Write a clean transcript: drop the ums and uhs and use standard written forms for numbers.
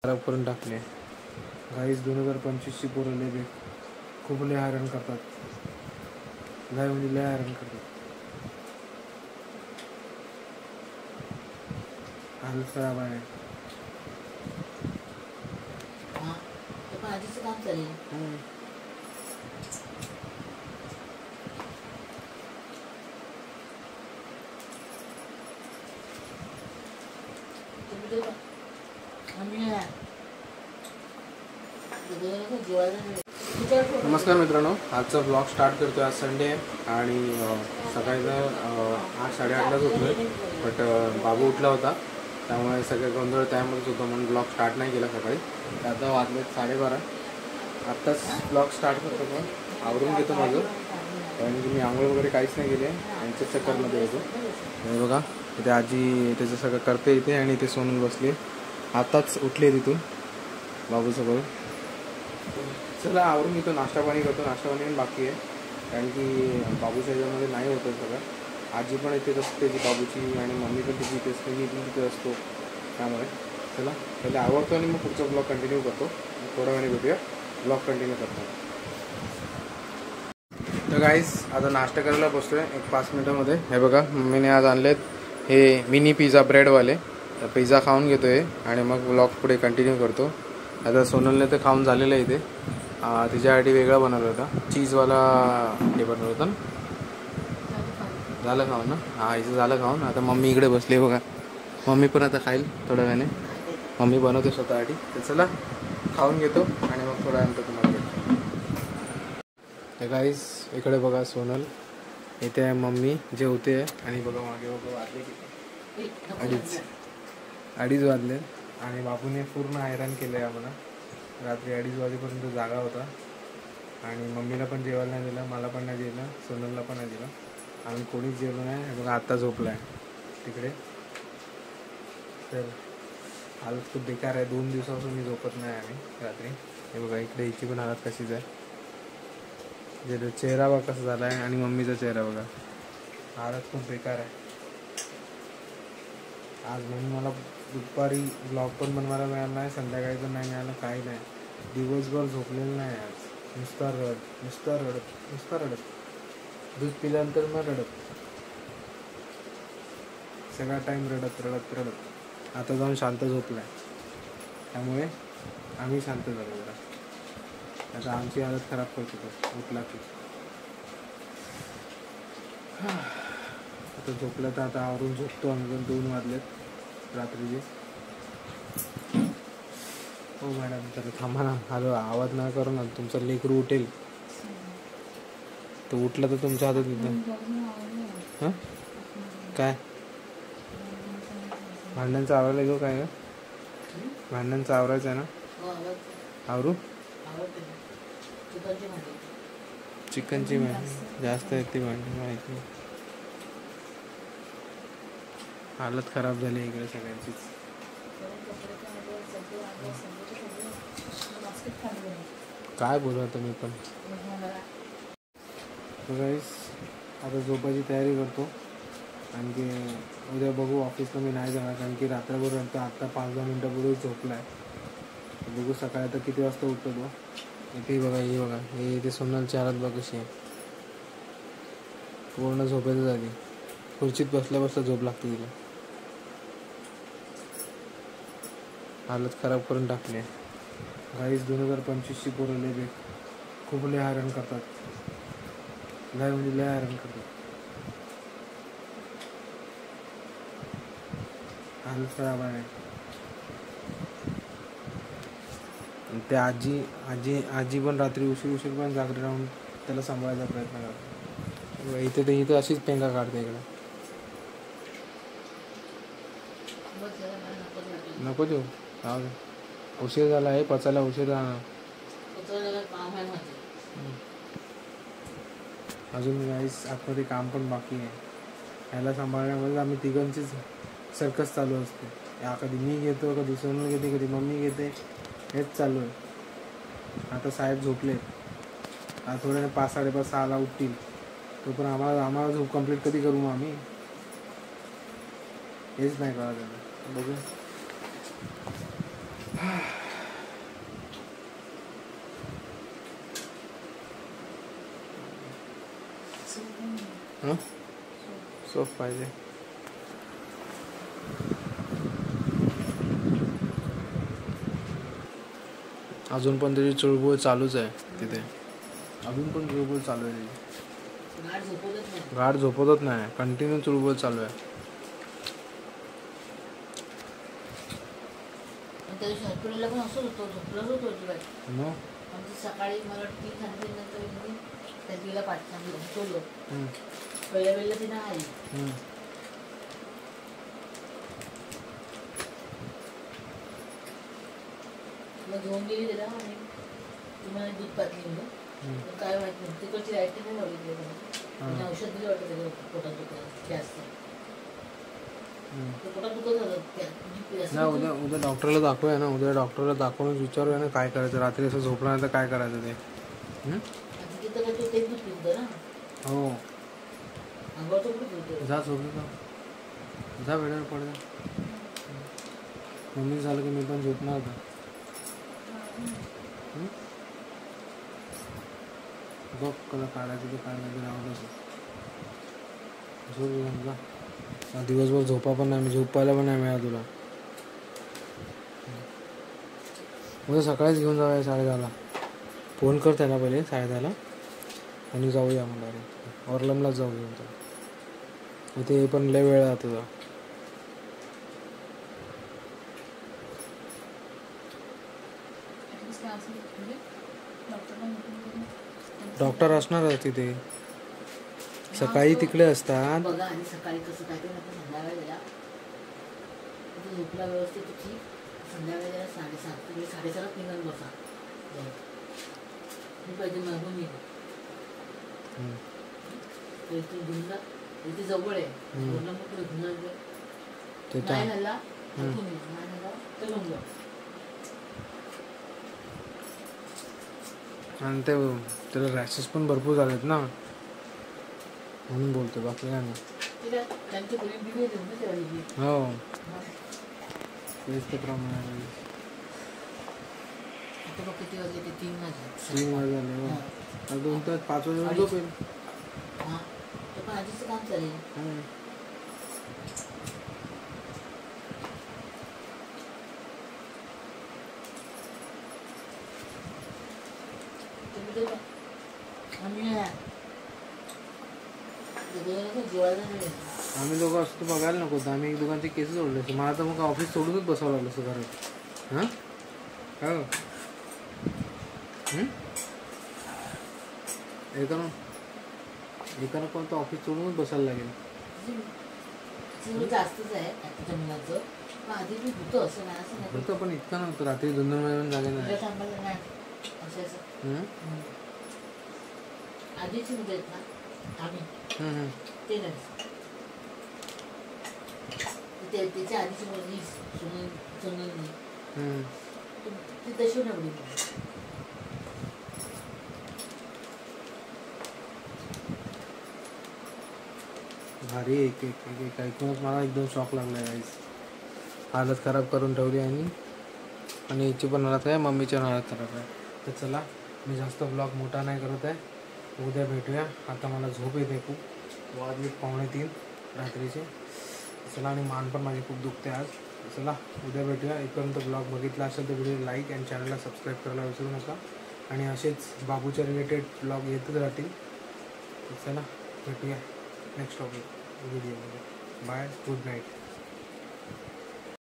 खराब करून टाकले गाईस. 2025ची पोरं लय खूप लय हैराण करतात. गाय म्हणजे लय हैराण करतात. हालत खराब आहे. भाजीचं काम चालेल. नमस्कार मित्रांनो, आजचा ब्लॉग स्टार्ट करतो. आज संडे आहे आणि सकाळचं 8-8:30लाच उठलो. बट बाबू उठला होता त्यामुळे सगळं गोंधळ त्यामध्येच होतं म्हणून ब्लॉग स्टार्ट नाही केला सकाळी. आता वाजले 12:30. आत्ताच ब्लॉग स्टार्ट करतो. पण आवरून घेतो माझं, कारण की मी आंघोळ वगैरे काहीच नाही केले. यांच्याच चक्करमध्ये येतो. हे बघा इथे आजी त्याचं सगळं करते इथे, आणि इथे सोनून बसली. आत्ताच उठले तिथून बाबूसोबत. चला आवरून घेतो, नाश्ता पाणी करतो. नाश्ता पाणी पण बाकी आहे, कारण की बाबूच्या ह्याच्यामध्ये नाही होतं सगळं. आजी पण इथेच असते ती बाबूची, आणि मम्मी पण तिची इथे असते, मी पण तिथे असतो. त्यामुळे चला पहिले आवडतो आणि मग पुढचा ब्लॉग कंटिन्यू करतो. थोड्या वेळाने भेटूया, ब्लॉग कंटिन्यू करतो. तर गाईस आता नाश्ता करायला बसतो आहे 1-5 मिनटामध्ये. हे बघा मम्मीने आज आणलेत हे मिनी पिझ्झा ब्रेडवाले. तर पिझ्झा खाऊन घेतो आहे आणि मग ब्लॉग पुढे कंटिन्यू करतो. आता सोनलने तर खाऊन झालेलं आहे. इथे तिच्यासाठी वेगळा बनवला होता, चीजवाला हे बनवलं होतं ना. झालं खाऊन ना? हां इथं झालं खाऊन. आता मम्मी इकडे बसली बघा. मम्मी पण आता खाईल थोड्या वेळाने. मम्मी बनवते स्वतःसाठी. तर चला खाऊन घेतो आणि मग थोड्या नंतर तुम्हाला भेटतो. तर गाईस इकडे बघा सोनल, इथे आहे मम्मी जेवते. आणि बघा मागे बघा वाजले किती, 2:30 वाजले. आणि बाबूने पूर्ण हैराण केलं आहे आम्हाला. रात्री 2:30 वाजेपर्यंत जागा होता. आणि मम्मीला पण जेवायला नाही दिलं, मला पण नाही दिलं, सोनलला पण नाही दिलं. आम्ही कोणीच जेवलो नाही. बघा आत्ता झोपला आहे तिकडे. तर हालत खूप बेकार आहे. 2 दिवसापासून मी झोपत नाही आम्ही रात्री. हे बघा इकडे हिची पण हालत कशीच आहे. जे चेहरा बघा कसा झाला आहे, आणि मम्मीचा चेहरा बघा. हालत खूप बेकार आहे आज. म्हणून मला दुपारी ब्लॉग पण बनवायला मिळाला नाही, संध्याकाळी पण नाही मिळालं, काही नाही. दिवसभर झोपलेलं नाही आज. नुसता रडत. दूध पिल्यानंतर मग रडत. सगळा टाईम रडत. आता जाऊन शांत झोपलाय, त्यामुळे आम्ही शांत झालो जरा. आता आमची हालत खराब करतो तो उठला की. आता झोपलं तर आता आवरून झोपतो आम्ही पण. 2 वाजलेत रात्रीचे. हो मॅडम तर थांबा ना. हॅलो, आवाज नाही करू ना, तुमचं लेकरू उठेल. तो उठला तर तुमच्या हातात येतं. हां काय भांड्यांचं आवरायला घेऊ काय? भांड्यांचं आवरायचं आहे ना. आवरू चिकनची भांडी जास्त आहेत ती भांडी माहिती. हालत खराब झाली इकडे सगळ्यांचीच. काय बोलू आता मी पण. गाईस आता झोपायची तयारी करतो. आणखी उद्या बघू. ऑफिसला मी नाही जाणार, कारण की रात्रभर रडतो. आत्ता 5-10 मिनटापूर्वी झोपला आहे. बघू सकाळी आता किती वाजता उठतो तो. इथे बघा, हे बघा, हे इथे सोनलच्या हालत बघ कशी आहे. पूर्ण झोपेतच झाली. खुर्चीत बसल्या झोप लागते तिला. हालत खराब करून टाकली गाईस. 2025ची पोरं लय खूप लय हैराण करतात. गाय म्हणजे लय हैराण करतात. हालत खराब आहे. ते आजी पण रात्री उशीर पण जागरी राहून त्याला सांभाळायचा प्रयत्न करतो. इथे अशीच पेंगा काढते इकडे. नको देऊ, उशीर झाला आहे पचायला. उशीर झाला. अजून गाईस आतमध्ये काम पण बाकी आहे. ह्याला सांभाळण्यामध्ये आम्ही तिघांचीच सर्कस चालू असते. कधी मी घेतो, कधी सोनल घेते, कधी मम्मी घेते. हेच चालू आहे. आता साहेब झोपले. आता थोड्याने 5-5:30-6ला उठतील. तो पण आम्हाला झोप कंप्लीट कधी करू मग आम्ही. हेच नाही कळत. बघू सोप पाहिजे. अजून पण त्याची चुळबुळ चालूच आहे तिथे. अजून पण चुळबुळ चालू आहे त्याची. गाठ झोपतच नाही. कंटिन्यू चुळबुळ चालू आहे. पण असं होतो झोपलंच होतो अजिबात. सकाळी मला 3 साडेतीननंतर त्या तिला 5 झोपवलं. पहिल्या वेळेला ती नाही आली. मग घेऊन गेली त्याला आणि तुम्हाला दूध पातली म्हणून. काय माहित नाही तिकडची लाईट नाही लावली. औषध दिलं वाटतं त्याच्या पोटात दुखत जास्त. पोटात दुखत झालं. उद्या डॉक्टरला दाखवूया ना. उद्या डॉक्टरला दाखवूनच विचारूया ना काय करायचं. रात्री असं झोपणार नाही तर काय करायचं ते. तिथं काय तू तेच दूध पितो ना. हो अंगावरचं कुठे पितो. जा झोपलं जा वेळेवर पड जा. मम्मी झालं की मी पण झोपणार होता. बघ कला काढायचं तर काय नाही राहत. झोप घेऊन जा. दिवसभर झोपा पण नाही. झोपायला पण नाही मिळालं तुला. उद्या सकाळीच घेऊन जाऊया 10:30ला. फोन कर त्याला पहिले 10:30ला आणि जाऊया मग डायरेक्ट ऑर्लमलाच जाऊ घेऊन. इथे पण लय वेळ आहे तुझा. डॉक्टर असणार तिथे. सकाळी तिकडे असतात. बघा आणि सकाळी कसं काय ते संध्याकाळी झोपला व्यवस्थित तुझी. संध्याकाळी 7:30 तुम्ही 7:30 निघाल बसा. मी पाहिजे मागून येईल. इथे जवळ आहे. नाही झाला आणि ते त्याला रॅशेस पण भरपूर झालेत ना म्हणून बोलतो. बाकी काय नाही. हो तेच ते प्रमाण. किती वाजले ते 3 वाजले. 3 वाजले हो. 2 तास 5 वाजता झोपेल. पण आधीच काम चालेल. आम्ही दोघं असतो बघायला नको होतं. आम्ही एक दोघांचे केसेस ओढले असते. मला तर मग ऑफिस सोडूनच बसावं लागलं असं घरात. हां हो एकानं कोणतं ऑफिस सोडूनच बसायला लागेल. जास्तच आहे तुझ्या मुलाचं. आधी मी होतं असं नाही. असं नाही होतं पण इतकं नव्हतं. रात्री 2-2 वाजेपर्यंत जागे नाही. आधीची मुलं आहेत ना आम्ही ते नाही. त्याच्या आधीची मुलगी सोनल ती तशी नवली. भारी एक एक एक एक ऐकूनच मला एकदम शॉक लागला. गाईस हालत खराब करून ठेवली. आणि हिची पण हालत आहे. मम्मीची पण हालत खराब आहे. तर चला मी जास्त ब्लॉग मोठा नाही करत आहे. उद्या भेटूया. आता मला झोप येते खूप. वाजले 2:45 रात्रीचे. चला आणि मान पण माझी खूप दुखते आज. चला उद्या भेटूया. इथपर्यंत ब्लॉग बघितला असेल तर व्हिडिओ लाईक आणि चॅनलला सबस्क्राईब करायला विसरू नका. आणि असेच बाबूच्या रिलेटेड ब्लॉग येतच राहतील. चला भेटूया नेक्स्ट टॉपिक व्हिडिओमध्ये. Bye good night.